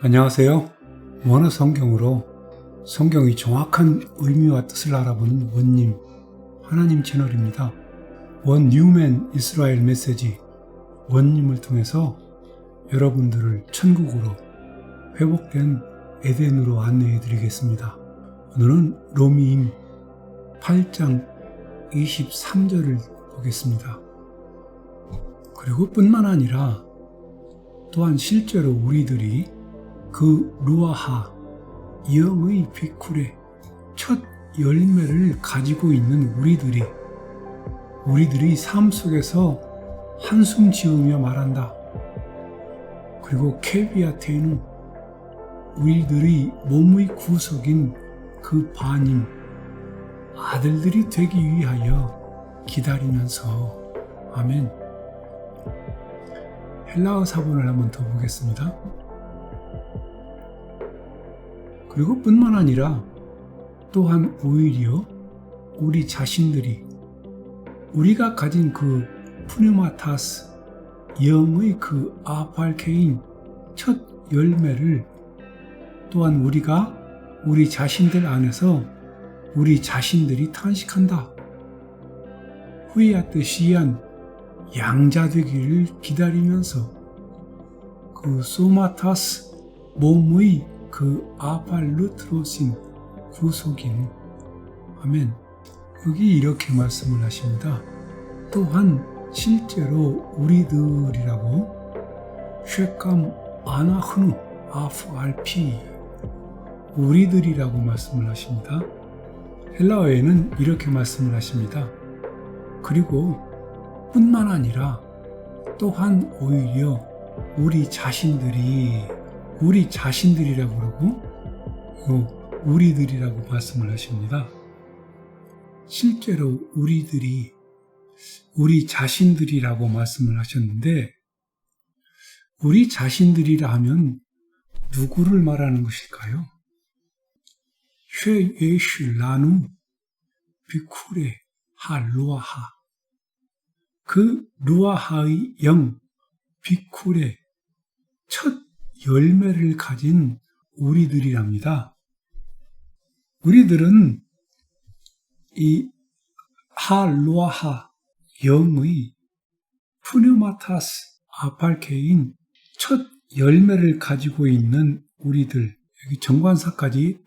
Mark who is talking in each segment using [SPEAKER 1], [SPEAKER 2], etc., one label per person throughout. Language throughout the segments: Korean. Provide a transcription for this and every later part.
[SPEAKER 1] 안녕하세요. 원어 성경으로 성경의 정확한 의미와 뜻을 알아보는 원님 하나님 채널입니다. 원 뉴맨 이스라엘 메시지 원님을 통해서 여러분들을 천국으로 회복된 에덴으로 안내해 드리겠습니다. 오늘은 로미임 8장 23절을 보겠습니다. 그리고 뿐만 아니라 또한 실제로 우리들이 그 루아하 영의 비쿨의 첫 열매를 가지고 있는 우리들이 삶 속에서 한숨 지으며 말한다. 그리고 케비아테는 우리들의 몸의 구속인 그 바님 아들들이 되기 위하여 기다리면서 아멘. 헬라어 사본을 한번 더 보겠습니다. 그리고 뿐만 아니라 또한 오히려 우리 자신들이 우리가 가진 그 푸뉴마타스 영의 그 아팔케인 첫 열매를 또한 우리가 우리 자신들 안에서 우리 자신들이 탄식한다. 후이아트 시안 양자 되기를 기다리면서 그 소마타스 몸의 그 아팔루트로신 구속인 아멘. 여기 이렇게 말씀을 하십니다. 또한 실제로 우리들이라고 쉐캄 아나흐누 아프알피 우리들이라고 말씀을 하십니다. 헬라어에는 이렇게 말씀을 하십니다. 그리고 뿐만 아니라 또한 오히려 우리 자신들이라고 그러고 우리들이라고 말씀을 하십니다. 실제로 우리 자신들이라고 말씀을 하셨는데 우리 자신들이라 하면 누구를 말하는 것일까요? 쉐 예슈 라누 비쿠레 하 루아하 그 루아하의 영 비쿠레 첫 열매를 가진 우리들이랍니다. 우리들은 이 하루아하 영의 푸뉴마타스 아팔케인 첫 열매를 가지고 있는 우리들 여기 정관사까지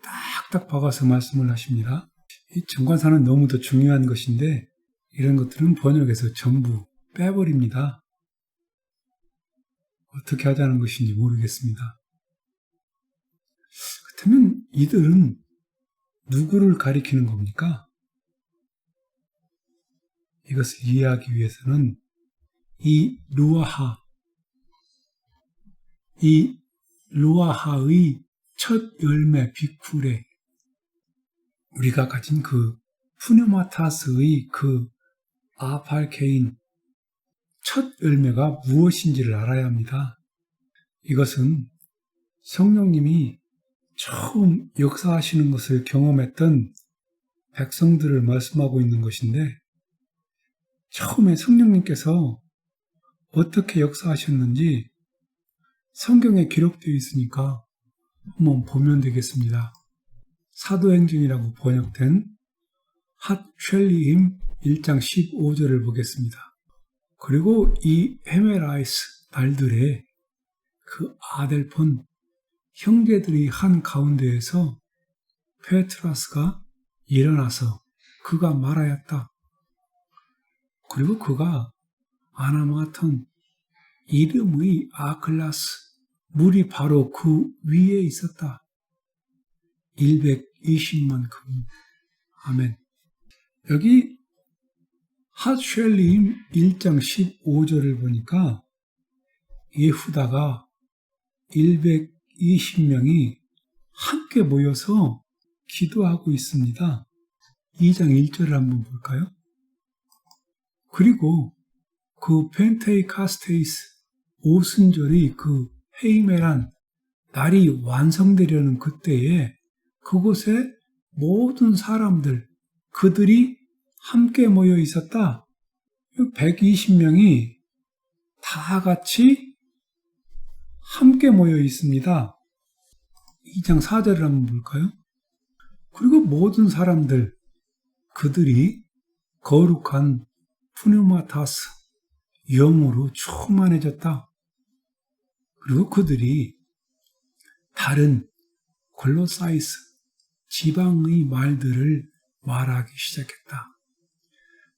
[SPEAKER 1] 딱딱 박아서 말씀을 하십니다. 이 정관사는 너무도 중요한 것인데 이런 것들은 번역에서 전부 빼버립니다. 어떻게 하자는 것인지 모르겠습니다. 그렇다면 이들은 누구를 가리키는 겁니까? 이것을 이해하기 위해서는 이 루아하의 첫 열매 비쿨에 우리가 가진 그 푸뉴마타스의 그 아팔케인 첫 열매가 무엇인지를 알아야 합니다. 이것은 성령님이 처음 역사하시는 것을 경험했던 백성들을 말씀하고 있는 것인데 처음에 성령님께서 어떻게 역사하셨는지 성경에 기록되어 있으니까 한번 보면 되겠습니다. 사도행전이라고 번역된 핫쉘리임 1장 15절을 보겠습니다. 그리고 이 헤메라이스 날들의 그 아델폰 형제들이 한 가운데에서 페트라스가 일어나서 그가 말하였다. 그리고 그가 아나마턴 이름의 아클라스 물이 바로 그 위에 있었다. 120만큼 아멘. 여기 핫쉘리임 1장 15절을 보니까 예후다가 120명이 함께 모여서 기도하고 있습니다. 2장 1절을 한번 볼까요? 그리고 그 펜테이카스테이스 오순절이 그 헤이메란 날이 완성되려는 그때에 그곳에 모든 사람들 그들이 함께 모여 있었다. 120명이 다 같이 함께 모여 있습니다. 2장 4절을 한번 볼까요? 그리고 모든 사람들, 그들이 거룩한 푸뉴마타스, 영으로 충만해졌다. 그리고 그들이 다른 골로사이스, 지방의 말들을 말하기 시작했다.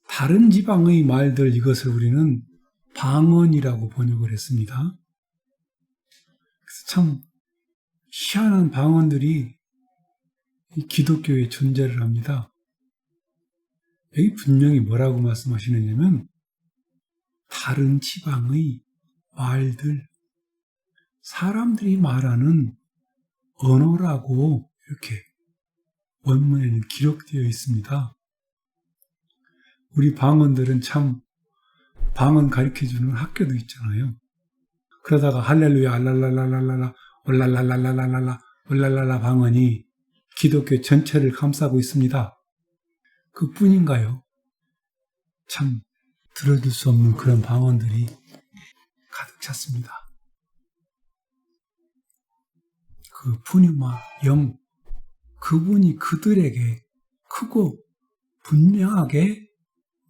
[SPEAKER 1] 다른 지방의 말들, 이것을 우리는 방언이라고 번역을 했습니다. 그래서 참 희한한 방언들이 이 기독교에 존재를 합니다. 여기 분명히 뭐라고 말씀하시느냐면 다른 지방의 말들, 사람들이 말하는 언어라고 이렇게 원문에는 기록되어 있습니다. 우리 방언들은 참 방언 가르쳐주는 학교도 있잖아요. 그러다가 할렐루야, 알랄랄랄랄라, 올랄랄랄랄랄라, 올랄랄라 방언이 기독교 전체를 감싸고 있습니다. 그뿐인가요? 참 들어줄 수 없는 그런 방언들이 가득 찼습니다. 그 푸뉴마, 영, 그분이 그들에게 크고 분명하게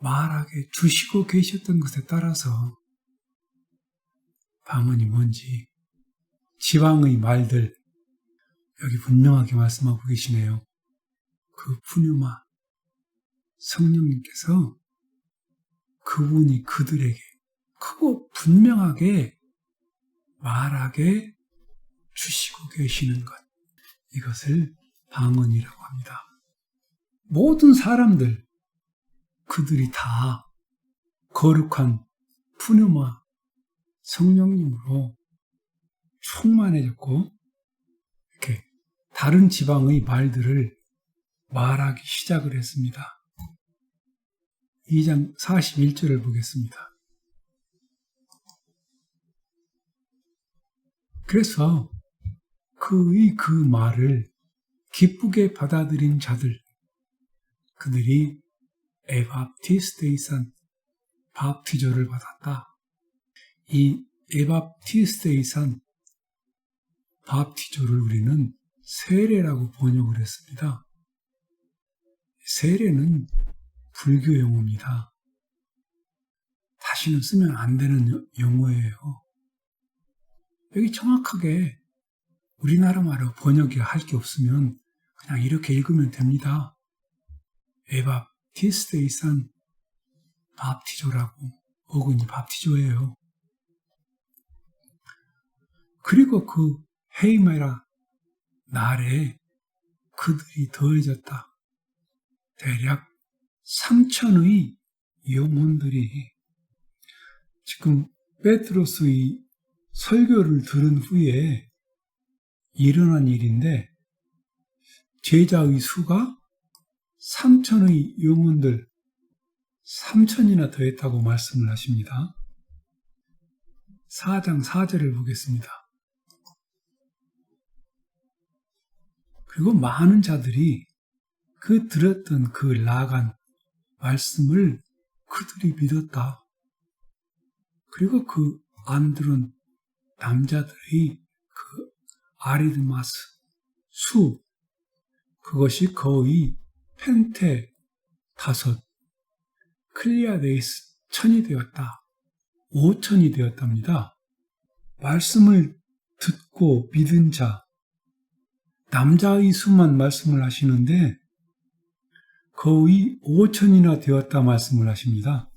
[SPEAKER 1] 말하게 주시고 계셨던 것에 따라서 방언이 뭔지 지방의 말들 여기 분명하게 말씀하고 계시네요. 그 푸뉴마 성령님께서 그분이 그들에게 크고 분명하게 말하게 주시고 계시는 것, 이것을 방언이라고 합니다. 모든 사람들, 그들이 다 거룩한 푸뉴마 성령님으로 충만해졌고 이렇게 다른 지방의 말들을 말하기 시작을 했습니다. 2장 41절을 보겠습니다. 그래서 그 말을 기쁘게 받아들인 자들, 그들이 에바티스테이산 밥티조를 받았다. 이 에바티스테이산 밥티조를 우리는 세례라고 번역을 했습니다. 세례는 불교 용어입니다. 다시는 쓰면 안 되는 용어예요. 여기 정확하게 우리나라 말로 번역이 할 게 없으면 그냥 이렇게 읽으면 됩니다. 에바티스테이산 밥티조라고, 어근이 밥티조예요. 그리고 그 헤이메라 날에 그들이 더해졌다. 대략 3,000의 영혼들이 지금 베드로스의 설교를 들은 후에 일어난 일인데 제자의 수가 3,000의 영혼들 3,000이나 더했다고 말씀을 하십니다. 4장 4절을 보겠습니다. 그리고 많은 자들이 그 들었던 그 나간 말씀을 그들이 믿었다. 그리고 그 안드론 남자들의 그 아리드마스 수, 그것이 거의 펜테 5, 클리아데이스 1,000이 되었다. 5,000이 되었답니다. 말씀을 듣고 믿은 자, 남자의 수만 말씀을 하시는데 거의 5,000이나 되었다 말씀을 하십니다.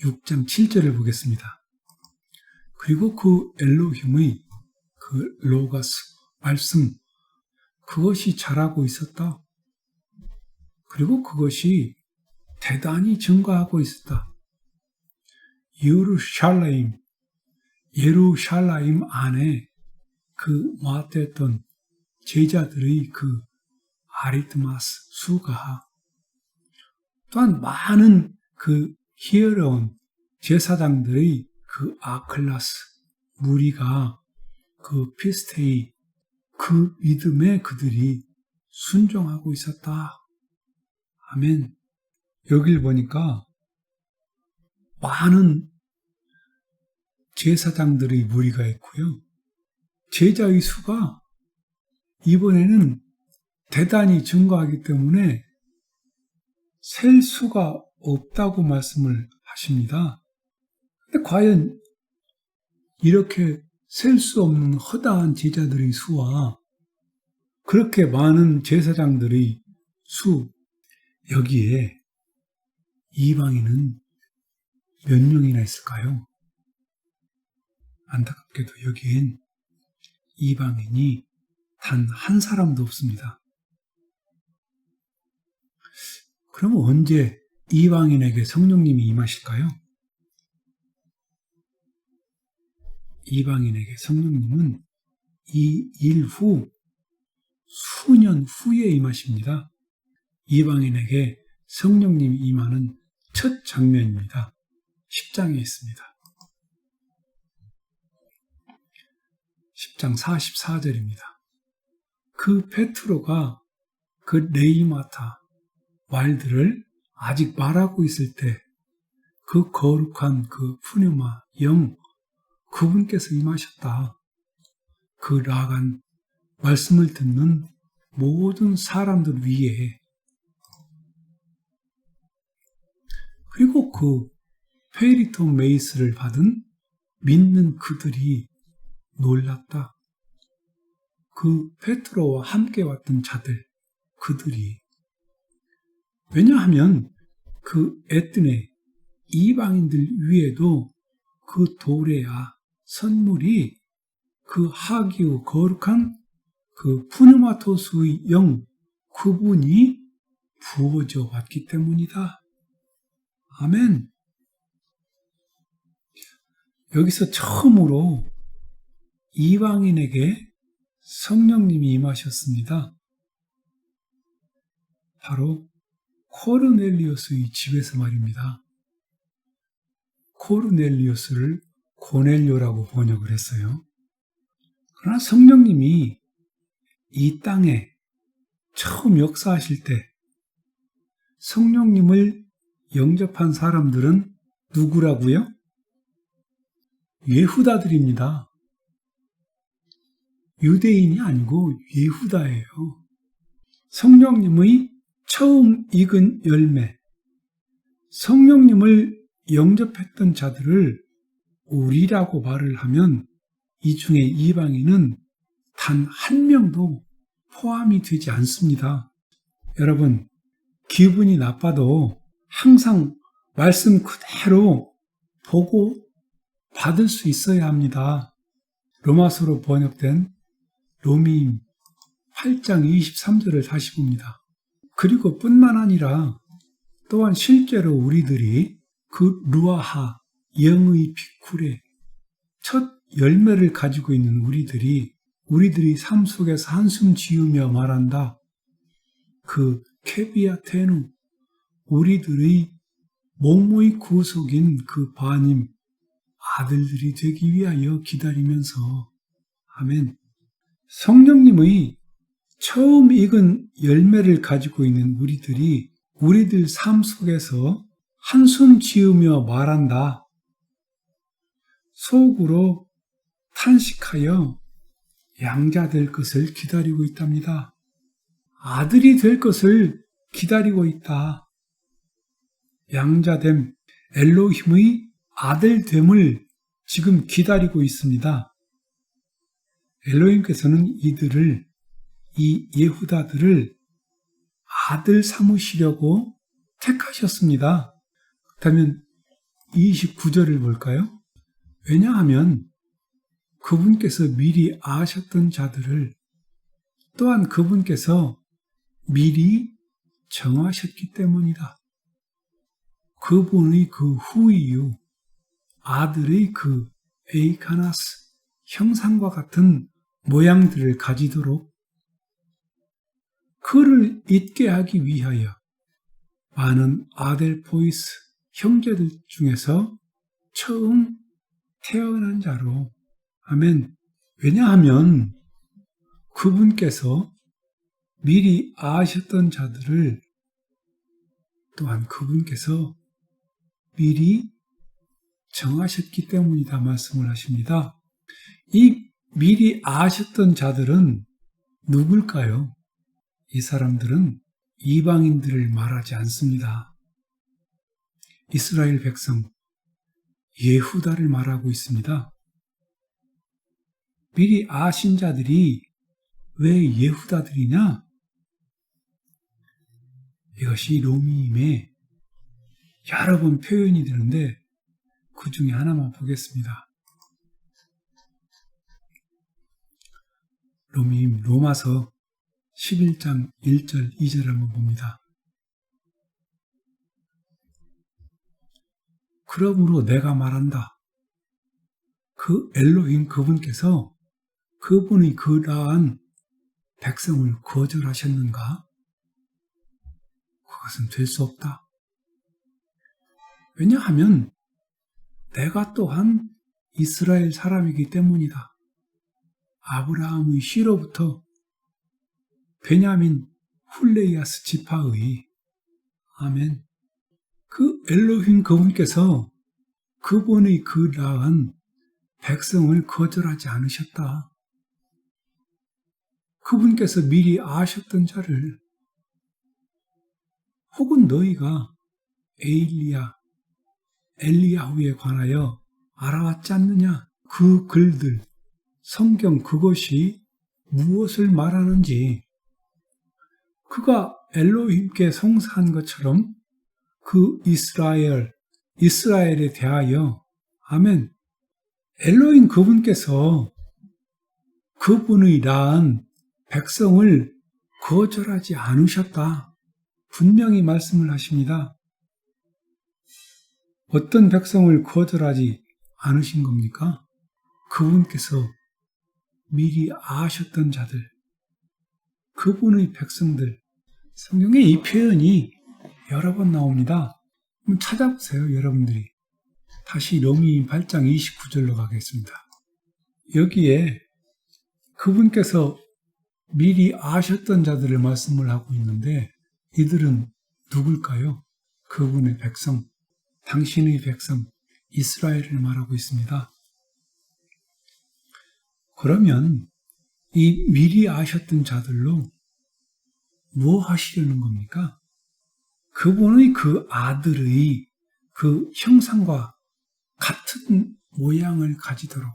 [SPEAKER 1] 6장 7절을 보겠습니다. 그리고 그 엘로힘의 그 로가스, 말씀, 그것이 자라고 있었다. 그리고 그것이 대단히 증가하고 있었다. 예루샬라임 안에 그 모았던 제자들의 그 아리트마스 수가 또한 많은 그 히어로운 제사장들의 그 아클라스 무리가 그 피스테이 그 믿음에 그들이 순종하고 있었다. 아멘. 여길 보니까 많은 제사장들의 무리가 있고요. 제자의 수가 이번에는 대단히 증가하기 때문에 셀 수가 없다고 말씀을 하십니다. 근데 과연 이렇게 셀 수 없는 허다한 제자들의 수와 그렇게 많은 제사장들의 수, 여기에 이방인은 몇 명이나 있을까요? 안타깝게도 여기엔 이방인이 단 한 사람도 없습니다. 그럼 언제 이방인에게 성령님이 임하실까요? 이방인에게 성령님은 이 일 후 수년 후에 임하십니다. 이방인에게 성령님이 임하는 첫 장면입니다. 10장에 있습니다. 10장 44절입니다. 그 베드로가 그 레이마타 말들을 아직 말하고 있을 때 그 거룩한 그 푸뉴마 영 그분께서 임하셨다. 그 라간 말씀을 듣는 모든 사람들 위에, 그리고 그 페리톤 메이스를 받은 믿는 그들이 놀랐다. 그 베드로와 함께 왔던 자들, 그들이. 왜냐하면 그 에뜨네 이방인들 위에도 그 도레아 선물이 그 하기우 거룩한 그 푸누마토스의 영 그분이 부어져 왔기 때문이다. 아멘. 여기서 처음으로 이방인에게 성령님이 임하셨습니다. 바로 코르넬리우스의 집에서 말입니다. 코르넬리우스를 고넬료라고 번역을 했어요. 그러나 성령님이 이 땅에 처음 역사하실 때 성령님을 영접한 사람들은 누구라고요? 예후다들입니다. 유대인이 아니고 예후다예요. 성령님의 처음 익은 열매, 성령님을 영접했던 자들을 우리라고 말을 하면 이 중에 이방인은 단 한 명도 포함이 되지 않습니다. 여러분, 기분이 나빠도 항상 말씀 그대로 보고 받을 수 있어야 합니다. 로마서로 번역된 로미임 8장 23절을 다시 봅니다. 그리고 뿐만 아니라 또한 실제로 우리들이 그 루아하 영의 피쿨의 첫 열매를 가지고 있는 우리들이 삶 속에서 한숨 지으며 말한다. 그 케비아 테누, 우리들의 몸의 구속인 그 바님 아들들이 되기 위하여 기다리면서, 아멘. 성령님의 처음 익은 열매를 가지고 있는 우리들이 우리들 삶 속에서 한숨 지으며 말한다. 속으로 탄식하여 양자 될 것을 기다리고 있답니다. 아들이 될 것을 기다리고 있다. 양자됨, 엘로힘의 아들됨을 지금 기다리고 있습니다. 엘로힘께서는 이들을, 이 예후다들을 아들 삼으시려고 택하셨습니다. 그렇다면 29절을 볼까요? 왜냐하면 그분께서 미리 아셨던 자들을 또한 그분께서 미리 정하셨기 때문이다. 그분의 그 후이유, 아들의 그 에이카나스, 형상과 같은 모양들을 가지도록 그를 잊게 하기 위하여 많은 아델포이스 형제들 중에서 처음 태어난 자로, 아멘. 왜냐하면 그분께서 미리 아셨던 자들을 또한 그분께서 미리 정하셨기 때문이다 말씀을 하십니다. 이 미리 아셨던 자들은 누굴까요? 이 사람들은 이방인들을 말하지 않습니다. 이스라엘 백성, 예후다를 말하고 있습니다. 미리 아신 자들이 왜 예후다들이냐? 이것이 로미임에 여러 번 표현이 되는데 그 중에 하나만 보겠습니다. 로미임 로마서 11장 1절 2절 한번 봅니다. 그러므로 내가 말한다. 그 엘로힘 그분께서 그분의 그 나은 백성을 거절하셨는가? 그것은 될 수 없다. 왜냐하면 내가 또한 이스라엘 사람이기 때문이다. 아브라함의 씨로부터 베냐민 훌레이아스 지파의 아멘. 그 엘로힘 그분께서 그분의 그 나은 백성을 거절하지 않으셨다. 그분께서 미리 아셨던 자를 혹은 너희가 엘리야후에 관하여 알아왔지 않느냐? 그 글들, 성경 그것이 무엇을 말하는지 그가 엘로힘께 송사한 것처럼 그 이스라엘에 대하여 아멘. 엘로힘 그분께서 그분의 낳은 백성을 거절하지 않으셨다. 분명히 말씀을 하십니다. 어떤 백성을 거절하지 않으신 겁니까? 그분께서 미리 아셨던 자들, 그분의 백성들. 성경에 이 표현이 여러 번 나옵니다. 한번 찾아보세요, 여러분들이. 다시 로미임 8장 29절로 가겠습니다. 여기에 그분께서 미리 아셨던 자들을 말씀을 하고 있는데 이들은 누굴까요? 그분의 백성, 당신의 백성, 이스라엘을 말하고 있습니다. 그러면 이 미리 아셨던 자들로 뭐 하시려는 겁니까? 그분의 그 아들의 그 형상과 같은 모양을 가지도록,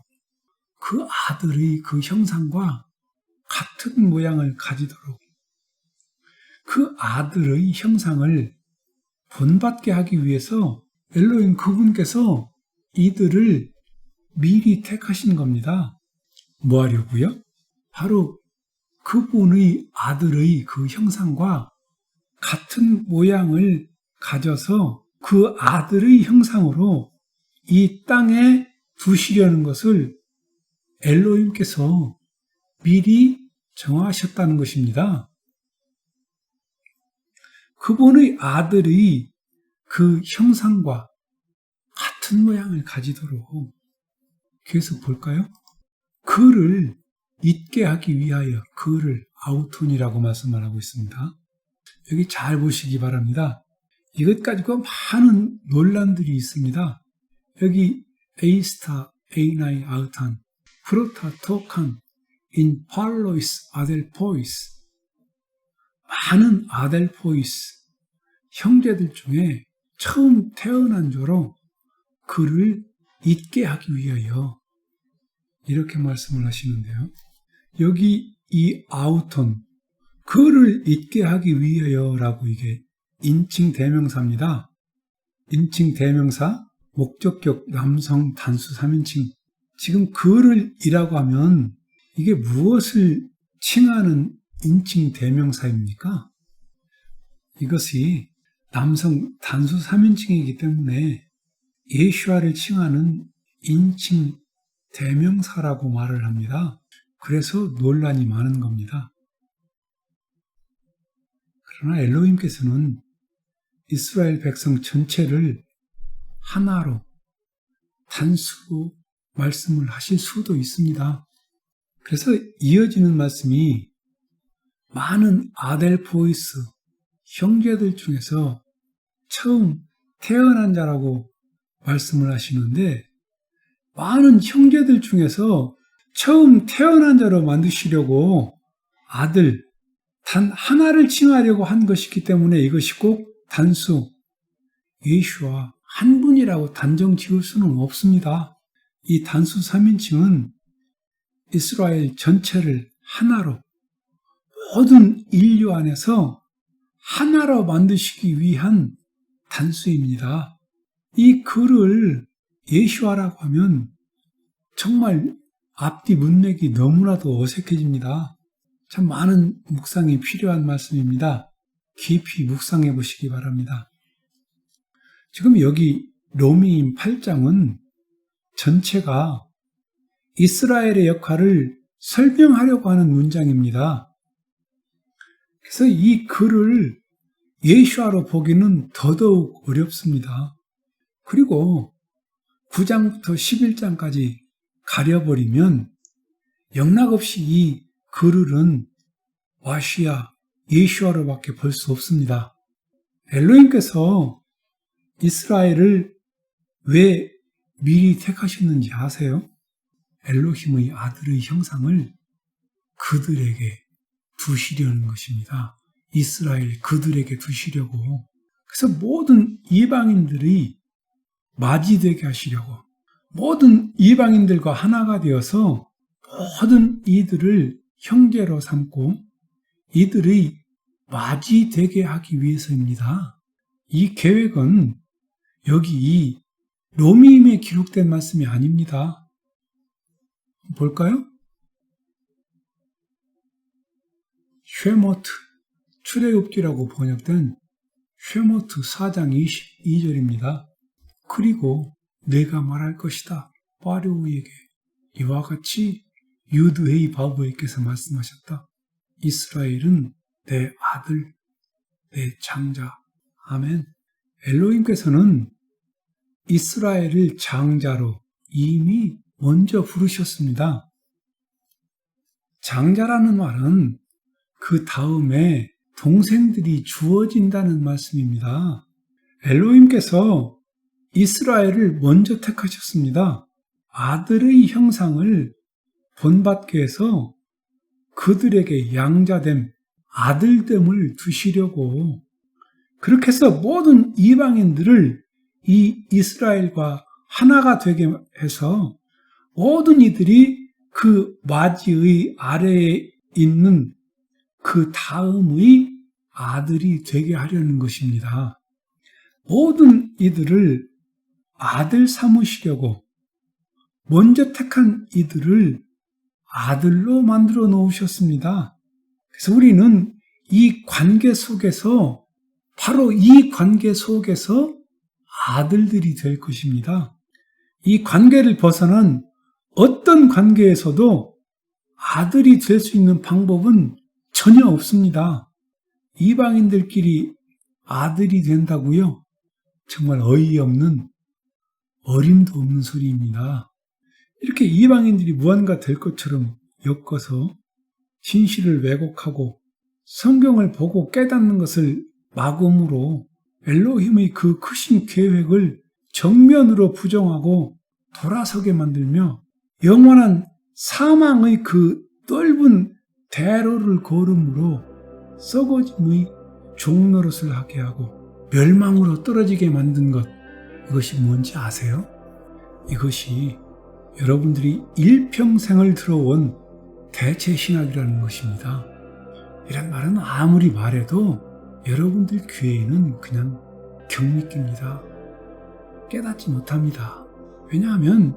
[SPEAKER 1] 그 아들의 그 형상과 같은 모양을 가지도록, 그 아들의 형상을 본받게 하기 위해서 엘로힘 그분께서 이들을 미리 택하신 겁니다. 뭐 하려고요? 바로 그분의 아들의 그 형상과 같은 모양을 가져서 그 아들의 형상으로 이 땅에 두시려는 것을 엘로힘께서 미리 정하셨다는 것입니다. 그분의 아들의 그 형상과 같은 모양을 가지도록, 그래서 볼까요? 그를 잊게 하기 위하여 그를 아우톤이라고 말씀을 하고 있습니다. 여기 잘 보시기 바랍니다. 이것 가지고 많은 논란들이 있습니다. 여기 에이스타, 에이나이 아우탄, 프로타 토칸, 인 팔로이스 아델포이스, 많은 아델포이스 형제들 중에 처음 태어난 자로 그를 잊게 하기 위하여 이렇게 말씀을 하시는데요. 여기 이 아우톤, 그를 잊게 하기 위하여라고 이게 인칭 대명사입니다. 인칭 대명사, 목적격 남성 단수 3인칭. 지금 그를 이라고 하면 이게 무엇을 칭하는 인칭 대명사입니까? 이것이 남성 단수 3인칭이기 때문에 예슈아를 칭하는 인칭 대명사라고 말을 합니다. 그래서 논란이 많은 겁니다. 그러나 엘로힘께서는 이스라엘 백성 전체를 하나로, 단수로 말씀을 하실 수도 있습니다. 그래서 이어지는 말씀이 많은 아델포이스 형제들 중에서 처음 태어난 자라고 말씀을 하시는데, 많은 형제들 중에서 처음 태어난 자로 만드시려고 아들, 단 하나를 칭하려고 한 것이기 때문에 이것이 꼭 단수 예수와 한 분이라고 단정 지을 수는 없습니다. 이 단수 3인칭은 이스라엘 전체를 하나로, 모든 인류 안에서 하나로 만드시기 위한 단수입니다. 이 글을 예수와라고 하면 정말 앞뒤 문맥이 너무나도 어색해집니다. 참 많은 묵상이 필요한 말씀입니다. 깊이 묵상해 보시기 바랍니다. 지금 여기 로미임 8장은 전체가 이스라엘의 역할을 설명하려고 하는 문장입니다. 그래서 이 글을 예수와로 보기는 더더욱 어렵습니다. 그리고 9장부터 11장까지 가려버리면 영락없이 이 글은 와시아, 예수와로밖에 볼 수 없습니다. 엘로힘께서 이스라엘을 왜 미리 택하셨는지 아세요? 엘로힘의 아들의 형상을 그들에게 두시려는 것입니다. 이스라엘 그들에게 두시려고. 그래서 모든 이방인들이 맞이되게 하시려고, 모든 이방인들과 하나가 되어서 모든 이들을 형제로 삼고 이들의 맞이되게 하기 위해서입니다. 이 계획은 여기 이 로미임에 기록된 말씀이 아닙니다. 볼까요? 쉐모트, 출애굽기라고 번역된 쉐모트 4장 22절입니다. 그리고 내가 말할 것이다. 파르오에게 이와 같이 유드헤이 바보에게서 말씀하셨다. 이스라엘은 내 아들, 내 장자. 아멘. 엘로힘께서는 이스라엘을 장자로 이미 먼저 부르셨습니다. 장자라는 말은 그 다음에 동생들이 주어진다는 말씀입니다. 엘로힘께서 이스라엘을 먼저 택하셨습니다. 아들의 형상을 본받게 해서 그들에게 양자됨, 아들됨을 두시려고, 그렇게 해서 모든 이방인들을 이 이스라엘과 하나가 되게 해서 모든 이들이 그 맞이의 아래에 있는 그 다음의 아들이 되게 하려는 것입니다. 모든 이들을 아들 삼으시려고 먼저 택한 이들을 아들로 만들어 놓으셨습니다. 그래서 우리는 이 관계 속에서, 바로 이 관계 속에서 아들들이 될 것입니다. 이 관계를 벗어난 어떤 관계에서도 아들이 될 수 있는 방법은 전혀 없습니다. 이방인들끼리 아들이 된다고요? 정말 어이없는, 어림도 없는 소리입니다. 이렇게 이방인들이 무언가 될 것처럼 엮어서 진실을 왜곡하고 성경을 보고 깨닫는 것을 막음으로 엘로힘의 그 크신 계획을 정면으로 부정하고 돌아서게 만들며 영원한 사망의 그 넓은 대로를 걸음으로 썩어짐의 종노릇을 하게 하고 멸망으로 떨어지게 만든 것, 이것이 뭔지 아세요? 이것이 여러분들이 일평생을 들어온 대체신학이라는 것입니다. 이런 말은 아무리 말해도 여러분들 귀에는 그냥 경미깁니다. 깨닫지 못합니다. 왜냐하면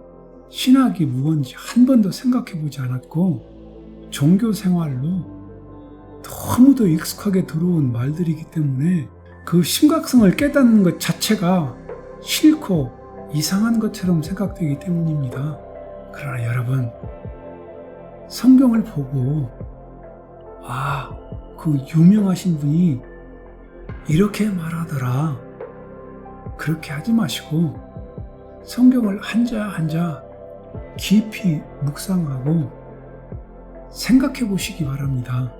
[SPEAKER 1] 신학이 무엇인지 한 번도 생각해 보지 않았고 종교 생활로 너무도 익숙하게 들어온 말들이기 때문에 그 심각성을 깨닫는 것 자체가 싫고 이상한 것처럼 생각되기 때문입니다. 그러나 여러분, 성경을 보고 그 유명하신 분이 이렇게 말하더라, 그렇게 하지 마시고 성경을 한자 한자 깊이 묵상하고 생각해 보시기 바랍니다.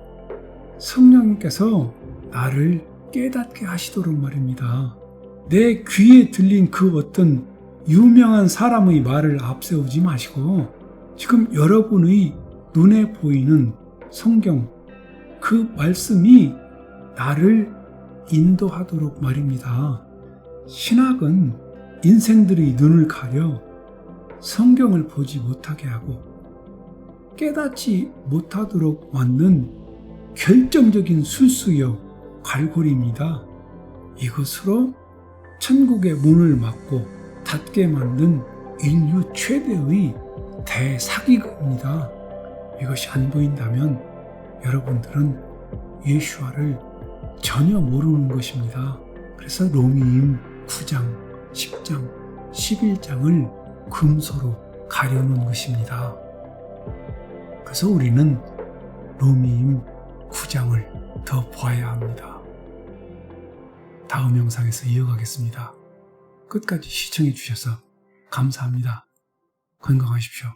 [SPEAKER 1] 성령님께서 나를 깨닫게 하시도록 말입니다. 내 귀에 들린 그 어떤 유명한 사람의 말을 앞세우지 마시고 지금 여러분의 눈에 보이는 성경, 그 말씀이 나를 인도하도록 말입니다. 신학은 인생들의 눈을 가려 성경을 보지 못하게 하고 깨닫지 못하도록 만든 결정적인 술수요 갈고리입니다. 이것으로 천국의 문을 막고 닫게 만든 인류 최대의 대사기입니다. 이것이 안 보인다면 여러분들은 예수와를 전혀 모르는 것입니다. 그래서 로미임 9장, 10장, 11장을 금소로 가려놓은 것입니다. 그래서 우리는 로미임 9장을 더 보아야 합니다. 다음 영상에서 이어가겠습니다. 끝까지 시청해 주셔서 감사합니다. 건강하십시오.